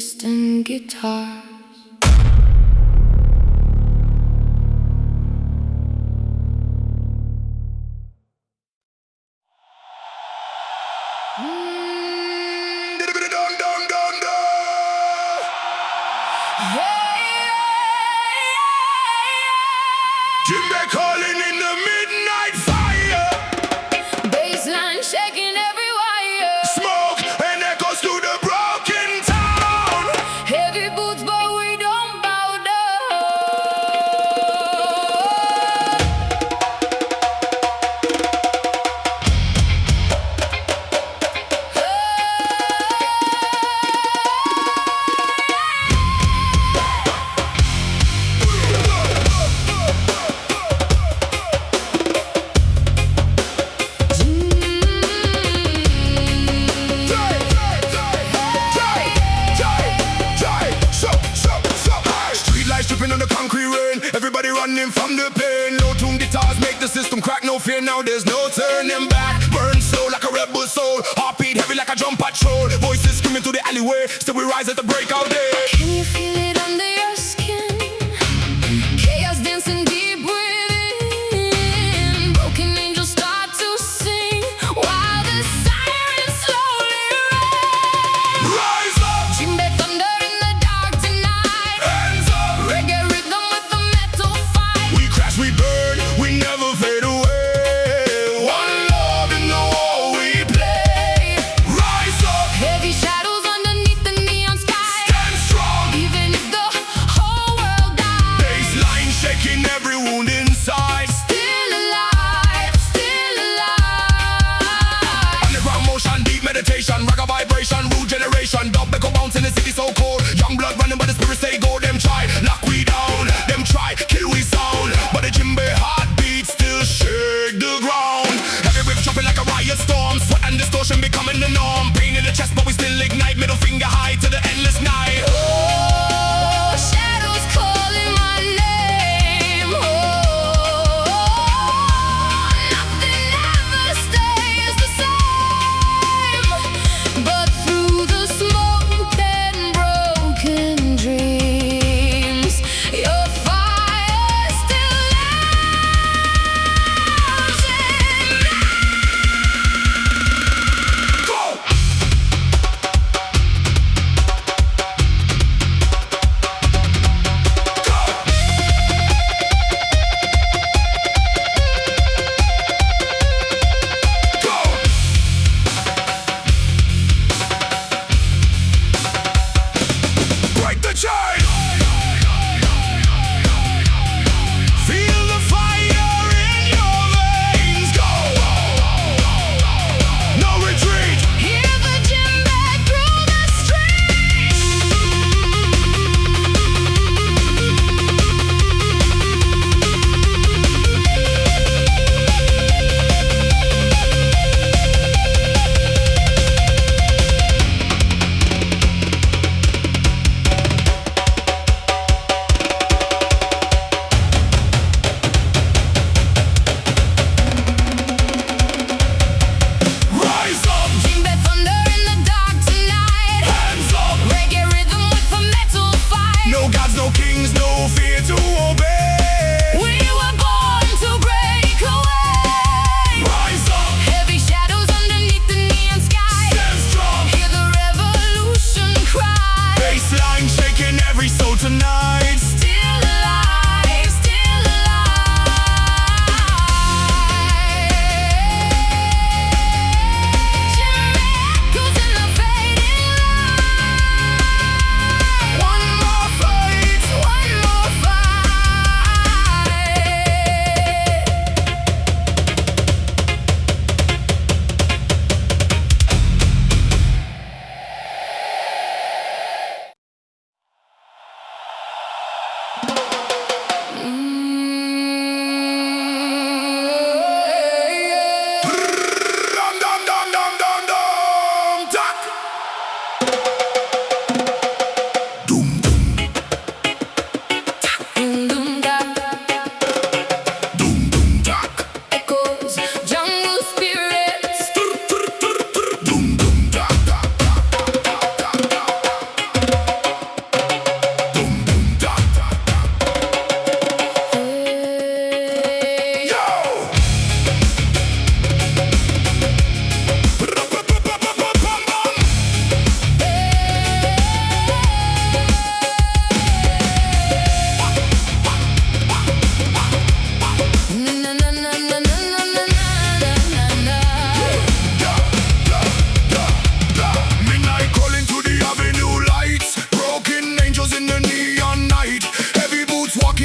distant guitars. Djembe calling in the midnight fire. Baseline shaking every wire. Smoke and echoes to the broken town. Heavy boots, but we don't bow down. Tripping on the concrete rain, everybody running from the pain. Low tune guitars make the system crack, no fear now, there's no turning back. Burn slow like a rebel soul, heartbeat heavy like a drum patrol. Voices screaming through the alleyway, still we rise at the breakout day. Can you feel it under your skin? Chaos dancing deep within. Broken angels start to sing while the sirens slowly ring. Rise up, Djembe thunder in the dark tonight. hands up. Reggae rhythm with the metal fight. We crash, we burn, we never fade away. One love in the war we play. Rise up, Heavy shadows underneath the neon sky. stand strong. Even if the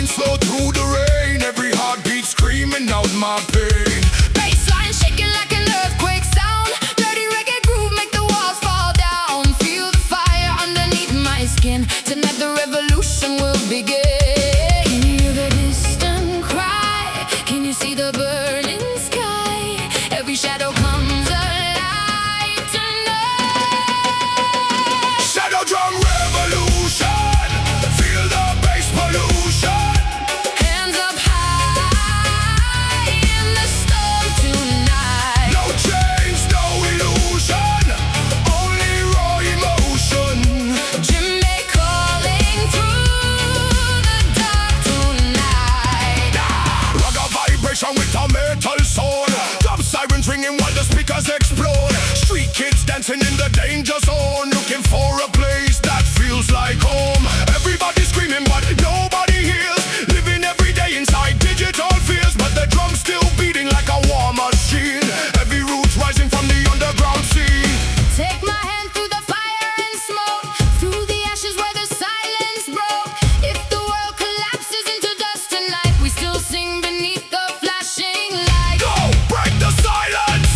Moving slow through the rain, every heartbeat screaming out my pain. Bassline shaking like an earthquake sound. Dirty reggae groove make the walls fall down. Feel the fire underneath my skin. Tonight the revolution will begin. Can you hear the distant cry? Can you see the burning sky? Every shadow comes alive tonight. Shadow drum revolution, feel the bass pollution. Hands up high in the storm tonight. No chains, no illusion, only raw emotion. Djembe calling through the dark tonight. Rock a vibration with a metal soul. Dub sirens ringing while the speakers explode. Street kids dancing in the danger zone, looking for a place that feels like home. Everybody screaming but nobody hears. Living every day inside digital fears, but the drums still beating like a war machine. Heavy roots rising from the underground sea. Take my hand through the fire and smoke, through the ashes where the silence broke. If the world collapses into dust tonight, we still sing beneath the flashing light. Go, break the silence.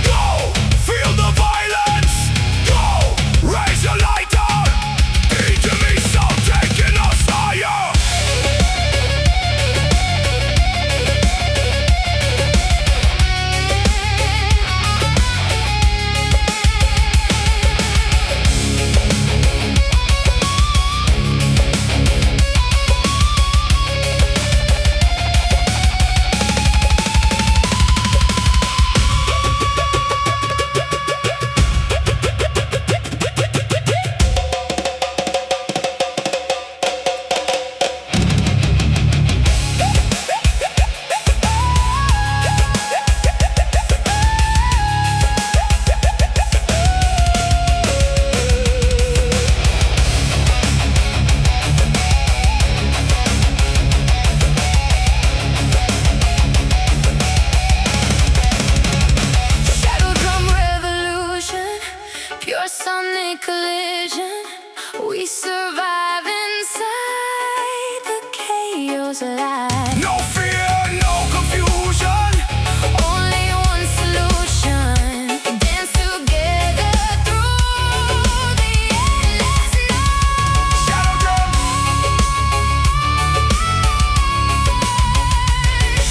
Go, feel the violence. Go, raise your lighter. DJ me sound taking us higher. Shadow drum revolution, pure sonic collision. We survive inside the chaos alive. No fear, no confusion. Only one solution. Dance together through the endless night. Shadow drum.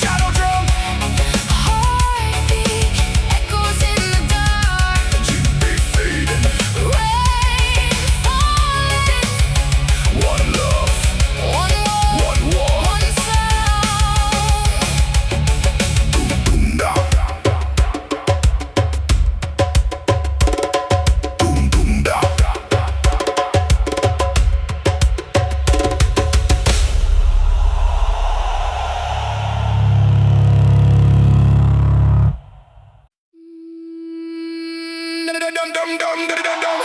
Shadow drum. Heartbeat echoes in the dark. Djembe fading. Rain falling. One love, One war, one war. one sound. Boom da. Boom boom da. Dum dum dum dum dum dum.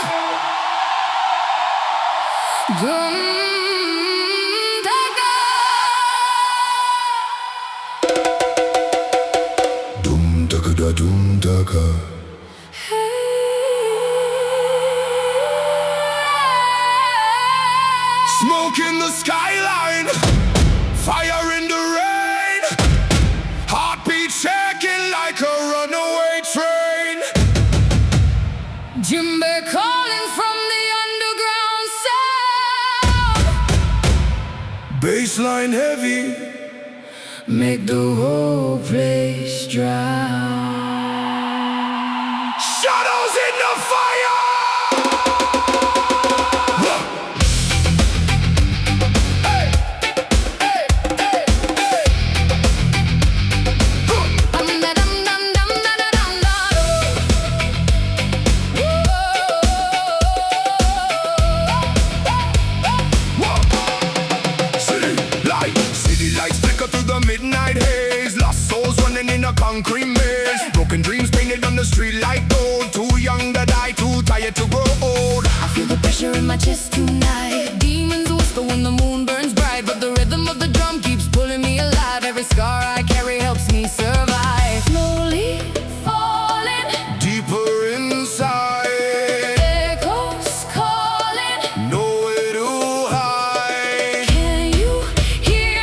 Dum da da. Dum da da dum da ga. Smoke in the skyline, fire in the rain, heartbeat shaking like a runaway train. Djembe calling from the underground sound. Bassline heavy, Make the whole place drown. shadows in the fire. Hey, hey, hey, hey. Dum da dum dum dum da da dum da. City lights flicker through the midnight haze. Lost souls running in a concrete maze. Broken dreams painted on the street like gold. Too young to die, too tired to grow old. I feel the pressure in my chest tonight. Demons whisper when the moon burns bright, but the rhythm of the drum keeps pulling me alive. Every scar I carry helps me survive. Slowly falling, Deeper inside, echoes calling. nowhere to hide. Can you hear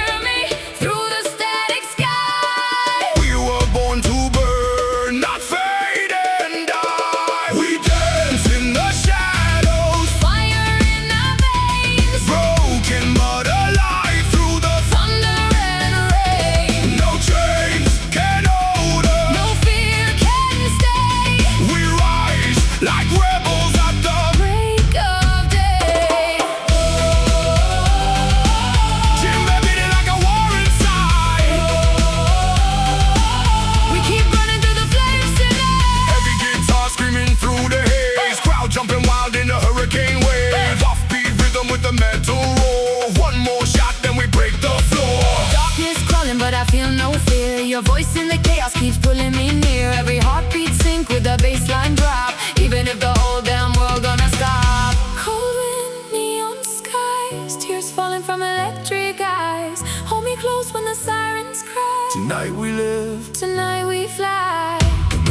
a voice in the chaos keeps pulling me near. Every heartbeat sync with a bassline drop, even if the whole damn world gonna stop. Cold wind, neon skies, tears falling from electric eyes. Hold me close when the sirens cry. Tonight we live, Tonight we fly.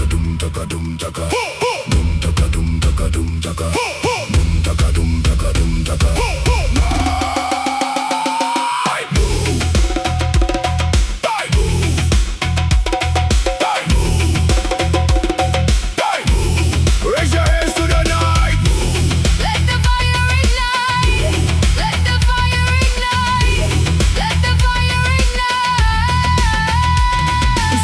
dum taka dum taka, dum taka dum taka dum taka, dum taka dum taka dum taka. I move, I move, I move, I move. Raise your hands to the night. Let the fire ignite. Let the fire ignite. Let the fire ignite.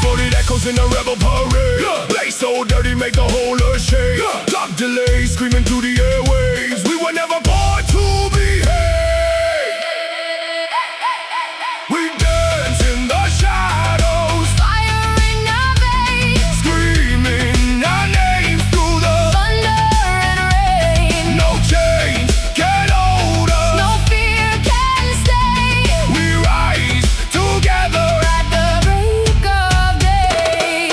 Floated echoes in a rebel parade. Play so dirty, make the whole earth shake. Top delay, screaming through the airwaves. We were never born to behave. We dance in the shadows, Fire in our veins. screaming our names through the Thunder and rain. no change can hold us. No fear can stay. We rise together. At the break of day.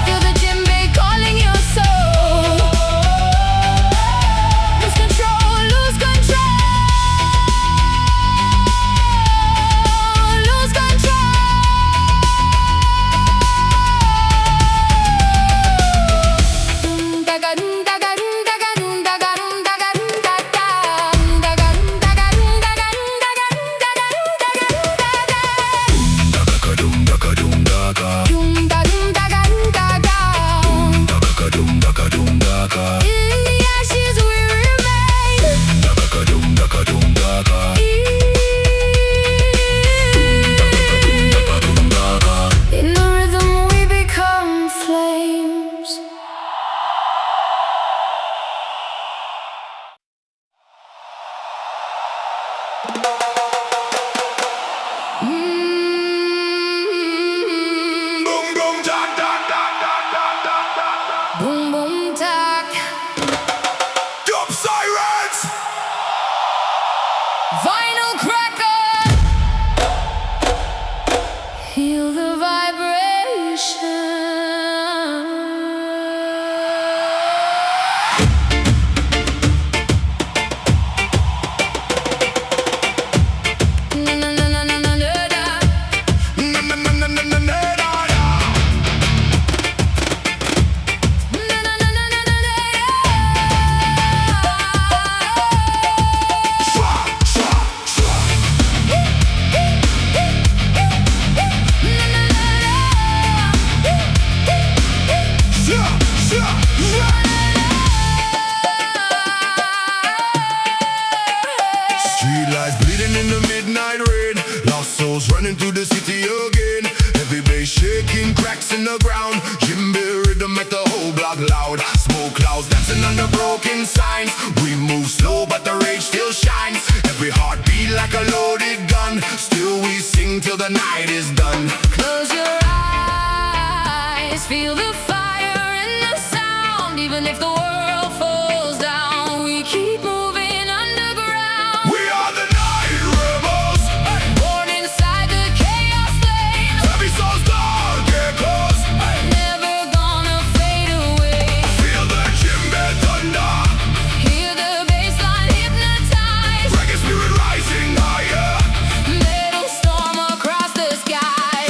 Feel the djembe calling your soul. Lose control, lose control. Lose control. Dum daga dum daga dum daga dum daga dum daga dum daga daga dum daga dum daga dum daga dum daga dum daga dum daga Dum daka dum daka, dum daga dum daga dum daka dum daka, In the ashes we remain. daka dum daka dum daka, dum daka. In the rhythm we become flames. Boom boom da da da da da da da. Boom boom tack. Dub sirens. Vinyl cracker. Feel the vibration. Na na na na na na na da. Na na na na na na na da da. Na na na na na na da. Shwa shwa shwa. Shwa shwa shwa. Street lights bleeding in the midnight rain. Lost souls running through the city again. Heavy bass shaking, cracks in the ground. Djembe rhythm make the whole block loud. Smoke clouds dancing under broken signs. We move slow, but the rage still shines. Every heartbeat like a loaded gun. Still we sing till the night is done. Close your eyes, feel the fire and the sound. Even if the world falls down, we keep moving underground. We are the night rebels. Born inside the chaos flames, Heavy souls, dark echoes. never gonna fade away. Feel the djembe thunder. Hear the bassline hypnotize. Reggae spirit rising higher. Metal storm across the sky.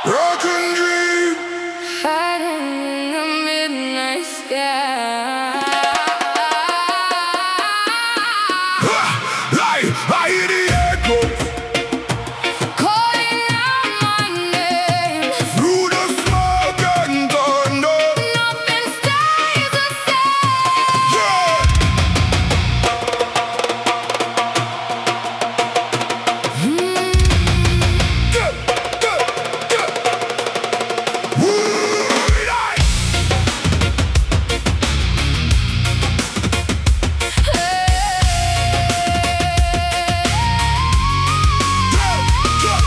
Rock and dream. Hiding in the midnight sky. I hear the echo Calling out my name. through the smoke and thunder. Nothing stays the same. Yeah.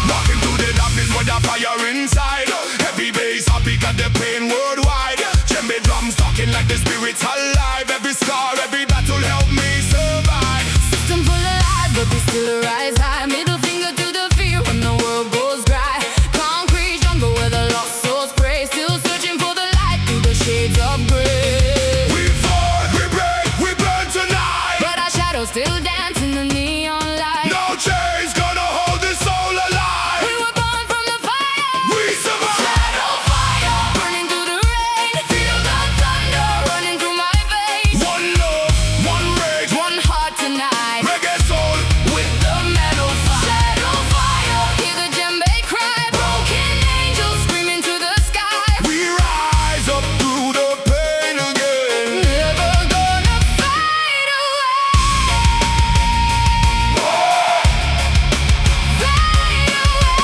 Walking through the darkness with a fire inside. Heavy bass, I got the pain worldwide. Djembe drums talking like the spirits alive. Every scar, every battle help me survive. System full of lies, but we still rise high. Middle finger to the fear when the world goes dry. Concrete jungle where the lost souls pray. Still searching for the light through the shades of gray. We fall, we break, we burn tonight. But our shadows still dance in the neon light. No chains gonna hold this soul alive. We were born from the fire. We survive. Shadow fire, burning through the rain. Feel the thunder running through my veins. One love, one rage, One heart tonight reggae soul. with the metal fire. Shadow fire, hear the djembe cry. Broken angels screaming to the sky. We rise up through the pain again. Never gonna fade away. Fade away.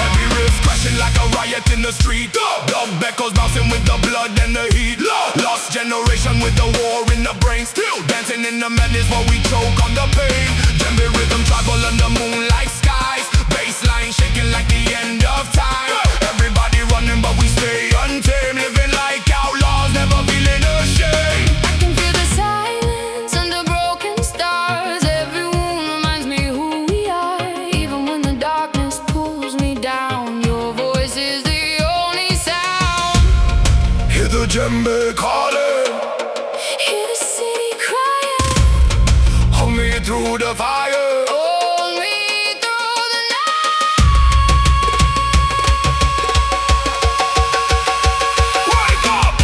Every riff crashing like a riot in the street. Dub echoes bouncing with the blood and the heat. Lost generation with the war in the brain. Still dancing in the madness while we choke on the pain. Djembe rhythm travel under moonlight skies. Bassline shaking like the end of time. Everybody running but we stay untamed. Living like outlaws, never feeling ashamed. I can feel the silence under broken stars. Every wound reminds me who we are. Even when the darkness pulls me down, your voice is the only sound. Hear the djembe calling. Hear the city crying. Hold me through the fire. Hold me through the night. Wake up!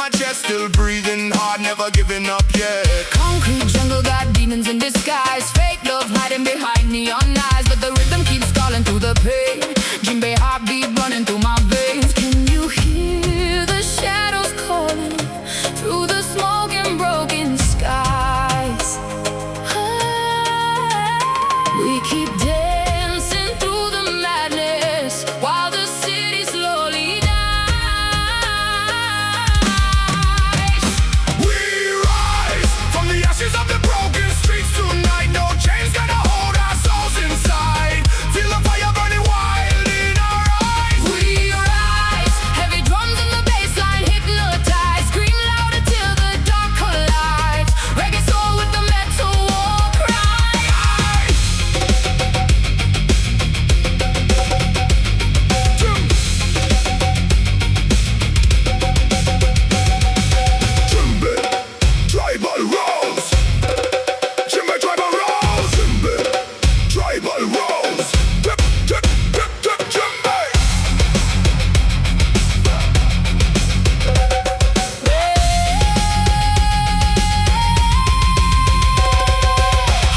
my chest, still breathing hard, never giving up yet. Concrete jungle got demons in disguise. Fake love hiding behind neon eyes, but the rhythm keeps calling through the pain. Djembe heartbeat running through my veins. Can you hear the shadows calling through the smoke and broken skies? We keep dancing through the madness while the city slowly dies. We rise from the ashes of the broken streets tonight. No chains gonna hold our souls inside. Feel the fire burning wild in our eyes. We rise, heavy drums and the bass line hypnotize. Scream louder till the dark collides. Reggae soul with the metal war cry. Djembe, tribal rose. Djembe, tribal rose. Djembe, tribal rose. Djembe.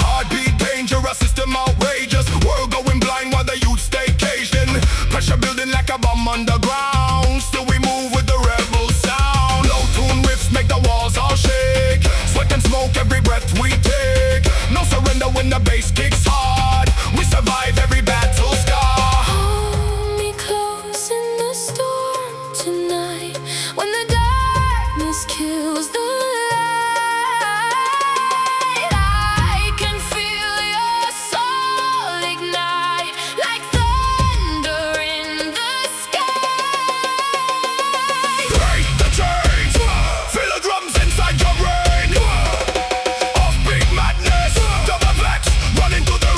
Heartbeat dangerous, system outrageous. World going blind while the youth stay caged in. Pressure building like a bomb underground. Still we move with the rebel sound. Low tune riffs make the walls all shake. Sweat and smoke every breath we take. No surrender when the bass kicks hard. We survive every battle scar. Hold me close in the storm tonight, when the darkness kills the light. I can feel your soul ignite like thunder in the sky. Break the chains. Feel the drums inside your brain. Offbeat madness. Double vex running through the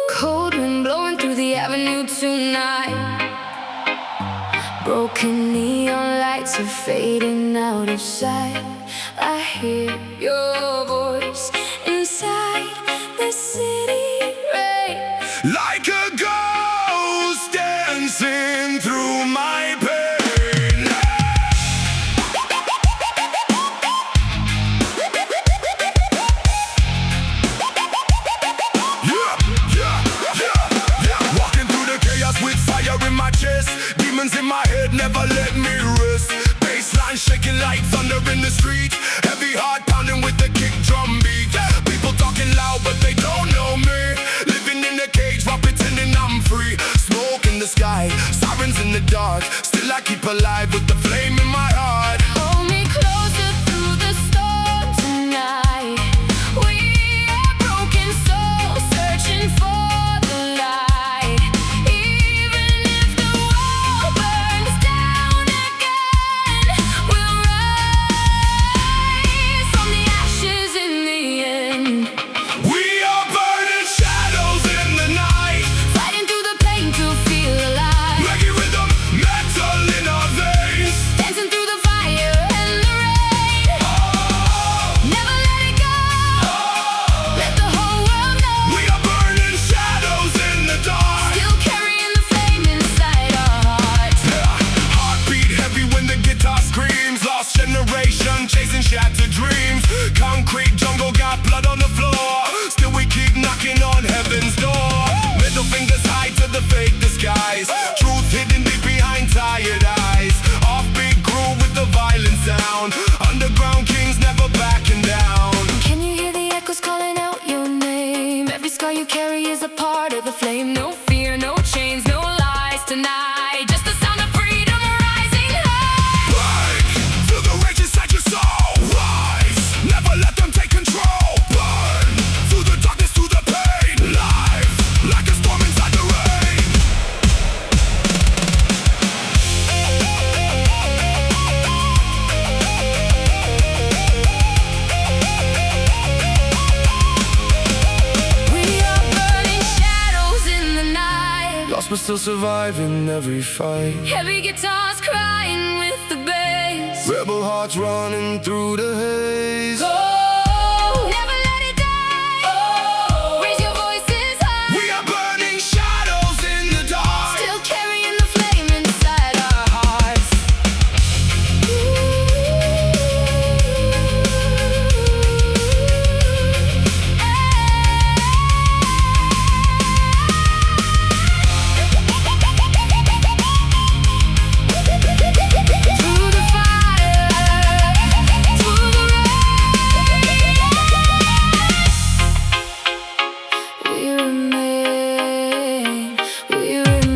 Cold wind blowing through the avenue tonight. Broken neon lights are fading out of sight. I hear your voice inside the city rain, like a ghost dancing through my pain. Walking through the chaos with fire in my chest. Demons in my head never let me rest. Bassline shaking like thunder in the street. Heavy heart pounding with the kick drum beat. People talking loud but they don't know me. Living in a cage while pretending I'm free. Smoke in the sky, sirens in the dark. Still I keep alive with the flame in my heart. hold me closer through the storm tonight. We are broken souls searching for the light. Even if the world burns down again, we'll rise from the ashes in the end. We are burning shadows in the night. Fighting through the pain to feel alive. Reggae rhythm, metal in our veins. Dancing through the fire and the rain. Never let it go. Let the whole world know. We are burning shadows in the dark. Still carrying the flame inside our hearts. Heartbeat heavy when the guitar screams. Lost generation chasing shattered dreams. Concrete jungle got blood on the floor. Still we keep knocking on heaven's door. Middle fingers high to the fake disguise. Truth hidden deep behind tired eyes. Offbeat groove with the violent sound. Underground kings never backing down. Can you hear the echoes calling out your name? Every scar you carry is a part of the flame. No fear, no chains, no lies tonight. Just the sound of freedom rising high. Break through the rage inside your soul. Rise, never let them take control. Burn through the darkness, through the pain. Life like a storm inside the rain. We are burning shadows in the night. Lost but still surviving every fight. Heavy guitars crying with the bass. Rebel hearts running through the haze. Oh, never let it die. Raise your voices high. We are burning shadows in the dark. Still carrying the flame inside our hearts. Through the fire, through the rain, we remain, we remain.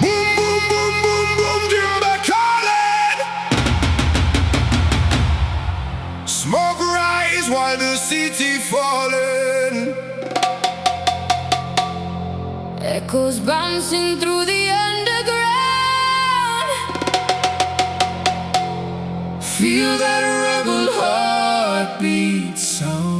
Boom, boom, boom, boom, boom, djembe calling. Smoke rise while the city falling. Echoes bouncing through the underground. Feel that rebel heartbeat sound.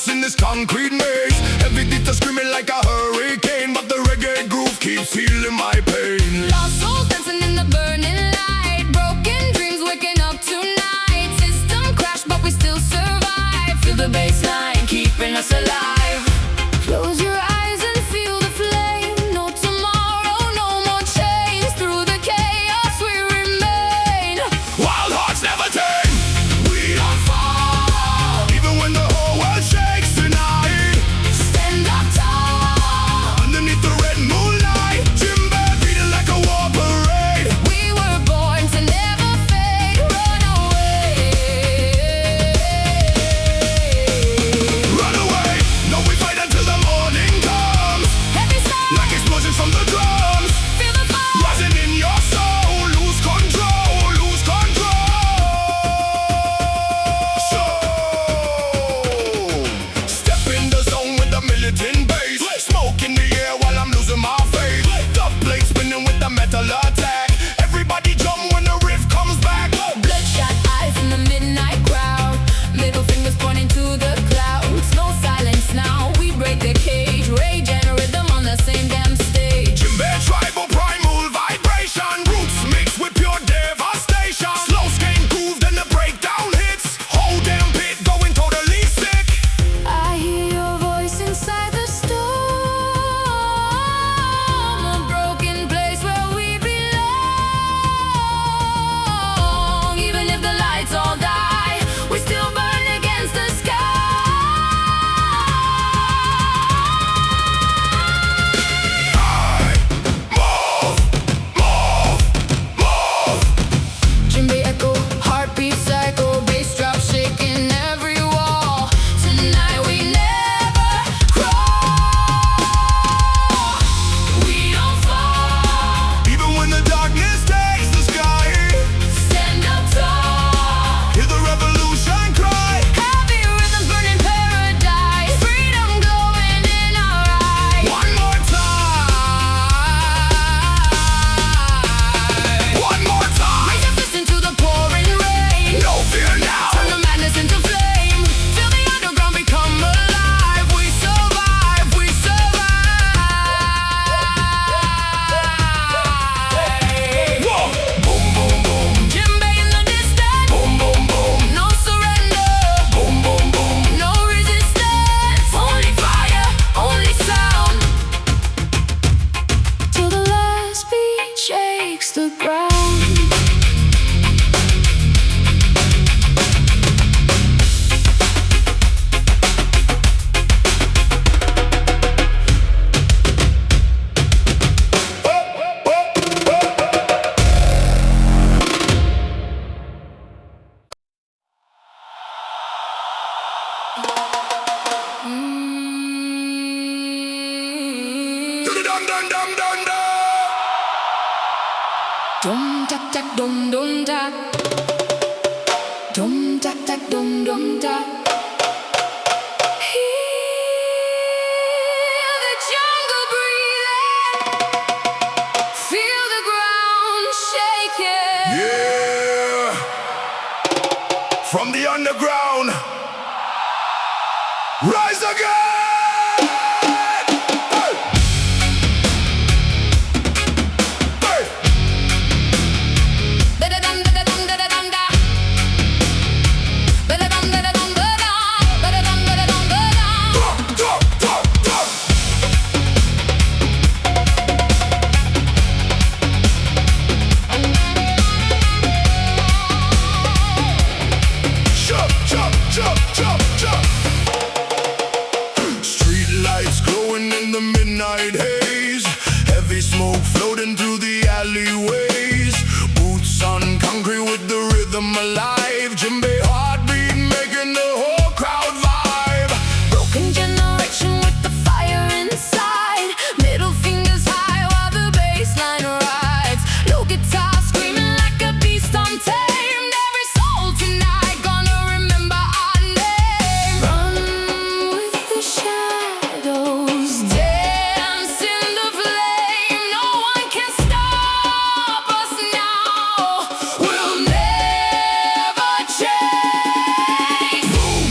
In this concrete maze, every detail screaming like a hurricane, but the reggae groove keeps healing my pain. Lost souls dancing in the burning light. Broken dreams waking up tonight. System crashed, but we still us alive. Close your eyes and feel the flame. No tomorrow, no more chains. Through the chaos we remain. Wild hearts never tame. We don't fall. Even when the whole world shakes tonight. Stand up tall. Underneath the red moonlight, djembe beating like a war parade. We were born to never fade. Run away. Run away. No, we fight until the morning comes. Heavy sound. Like explosions from the drums. Feel the fire. Rising in your soul. Lose control. Lose control. So step in the zone with the militant bass. Smoke in the air while I'm losing my faith. The blade spinning with the metal attack. Everybody jump when the riff comes back. Bloodshot eyes in the midnight crowd. Middle fingers pointing to the clouds. No silence now. We break the cage. Rage and rhythm on the same damn stage. Djembe tribal primal vibration. Roots mixed with pure devastation. Slow skate groove, then the breakdown hits. Whole damn pit going totally sick. I hear your voice inside the storm. A broken place where we belong. Even if the lights all die, we still burn against the sky. Djembe echo, heartbeat psycho, bass drop shaking every wall. Tonight we never crawl. We don't fall. Even when the darkness takes the sky, Stand up tall. hear the revolution cry. Happy rhythms burning paradise. Freedom glowing in our eyes. One more time. One more time. Raise your fist into the pouring rain. No fear now. Turn the madness into flame. Feel the underground become alive. We survive. We survive. Whoa. Boom, boom, boom. Djembe in the distance. Boom, boom, boom. No surrender. Boom, boom, boom. No resistance. Only fire. Only sound. Till the last beat shakes the ground. Dum, dum, dum, dum, dum. Dum tak tak dum dum tak. Dum tak tak dum dum tak. Hear the jungle breathing. Feel the ground shaking. Yeah. From the underground, rise again. Hey. Hey. Da-da-dum, da-da-dum, da-da-dum, da. Ba-da-dum, da-da-dum, ba-da. Ba-da-dum, da-da-dum, ba-da. Dum, dum, dum, dum. Jump, jump, jump, jump, jump. Street lights glowing in the midnight haze. Heavy smoke floating through the alleyways. Boots on concrete with the rhythm alive. Djembe heartbeat making the whole crowd vibe. Broken generation with the fire inside. Middle fingers high while the bass line rides. Low guitar screaming like a beast untamed. Every soul tonight gonna remember our name. Run with the shadows. Dance in the flame. No one can stop us now. We'll never change. Boom,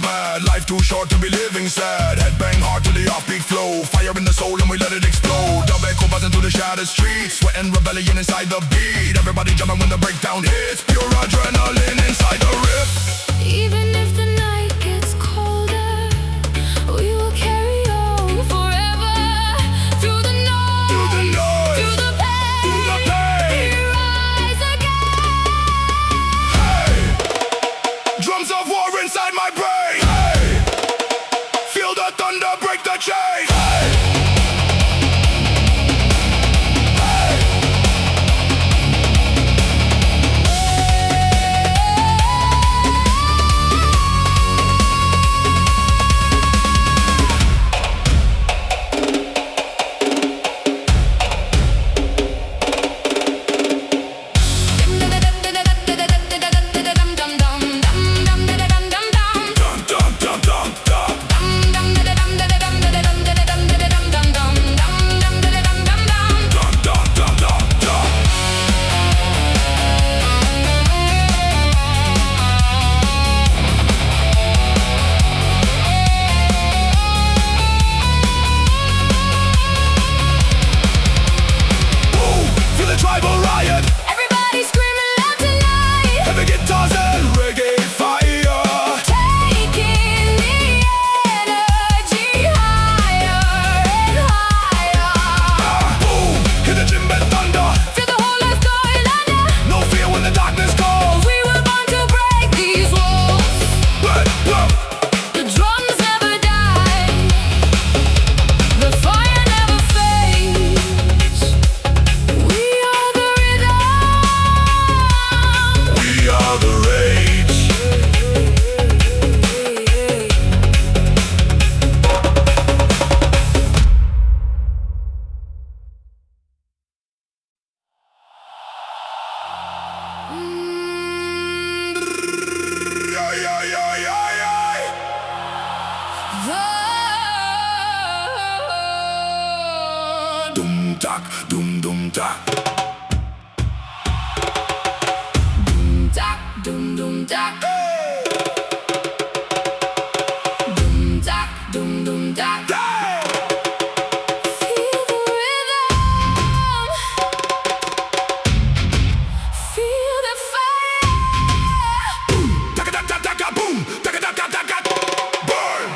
mad. Life too short to be living sad. Head bang hard to the offbeat flow. Fire in the soul and we let it explode. Dub echo buzzing through the shattered streets. Sweat and rebellion inside the beat. Everybody jumping when the breakdown hits. Pure adrenaline inside the riff. Even if the night gets colder, we will carry on forever. Through the noise, Through the noise, through the pain, through the pain. we rise again. Hey, drums of war inside my brain. Hey, feel the thunder break the chain. Hey, tribal riot. Everybody screaming loud tonight. Heavy guitars and reggae fire. Taking the energy higher and higher. Boom, hear the djembe thunder. Feel the whole earth going under. No fear when the darkness calls. We were born to break these walls. The drums never die. The fire never fades. We are the rhythm. We are the rage. Yeah, yeah, yeah, yeah, yeah. The Dum tak, dum dum tak. Dum tak, dum dum tak. Dum tak, dum dum tak. Yeah. Feel the rhythm. Feel the fire. Taka taka taka boom, taka taka taka burn.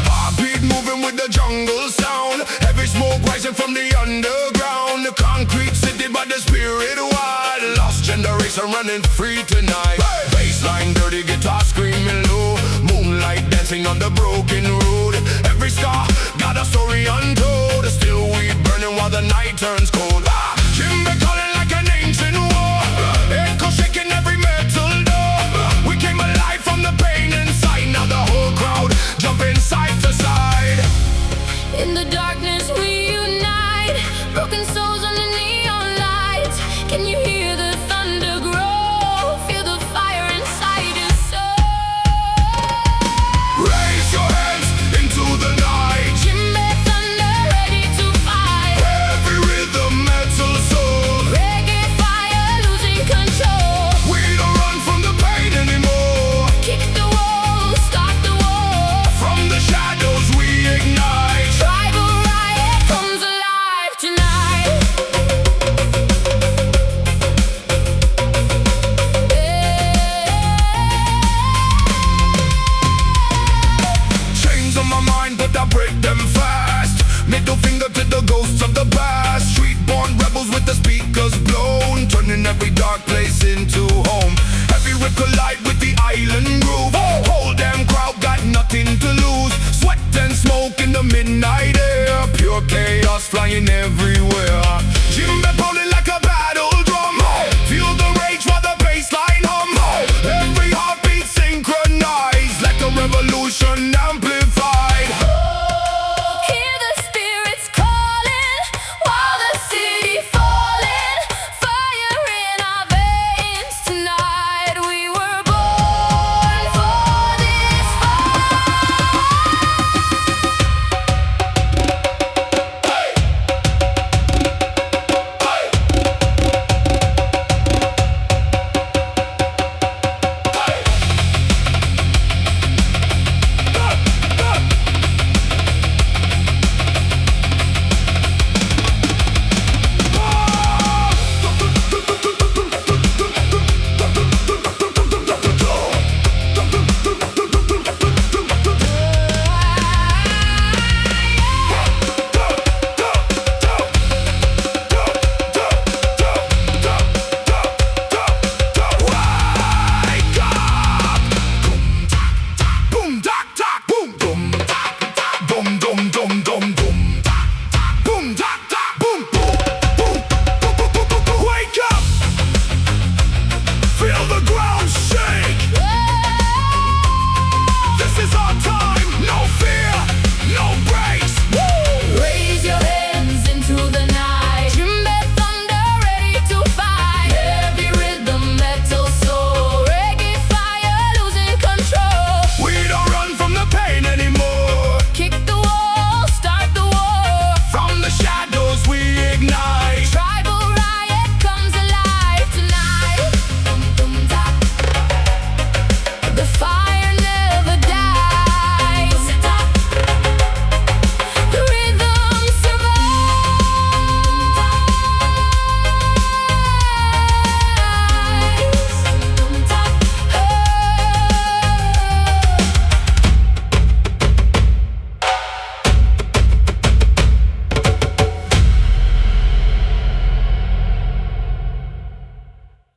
Heartbeat moving with the jungle sound. Heavy smoke rising from the underground. The concrete city by the spirit wild. Lost generation running free tonight. Bassline, dirty guitar screaming low. Moonlight dancing on the broken road. Every star got a story untold. Still weed burning while the night turns cold. Djembe calling